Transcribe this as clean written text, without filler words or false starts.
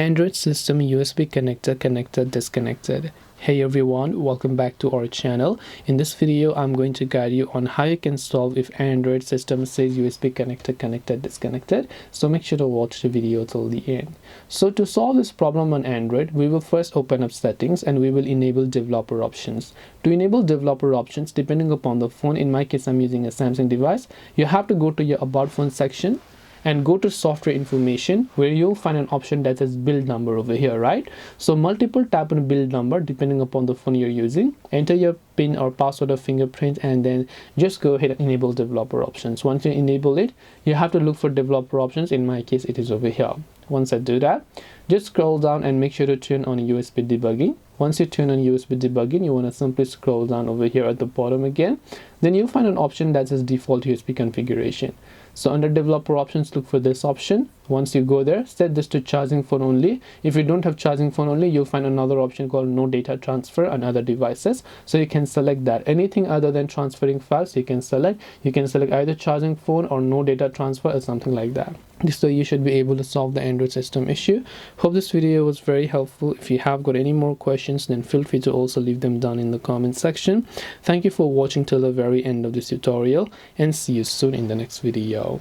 Android system USB connector connected disconnected. Hey everyone, welcome back to our channel. In this video I'm going to guide you on how you can solve if Android system says USB connector connected disconnected. So make sure to watch the video till the end. So to solve this problem on Android, we will first open up settings and we will enable developer options. To enable developer options, depending upon the phone, in my case I'm using a Samsung device, you have to go to your about phone section and go to software information, where you'll find an option that says build number over here, right? So multiple tap on build number depending upon the phone you're using, enter your pin or password or fingerprint, and then just go ahead and enable developer options. Once you enable it, you have to look for developer options. In my case it is over here. Once I do that, just scroll down and make sure to turn on USB debugging. Once you turn on USB debugging, you want to simply scroll down over here at the bottom again. Then you'll find an option that says default USB configuration. So under developer options, look for this option. Once you go there, set this to charging phone only. If you don't have charging phone only, you'll find another option called no data transfer on other devices. So you can select that. Anything other than transferring files, you can select. You can select either charging phone or no data transfer or something like that. So you should be able to solve the Android system issue. Hope this video was very helpful. If you have got any more questions, then feel free to also leave them down in the comment section. Thank you for watching till the very end of this tutorial, and see you soon in the next video.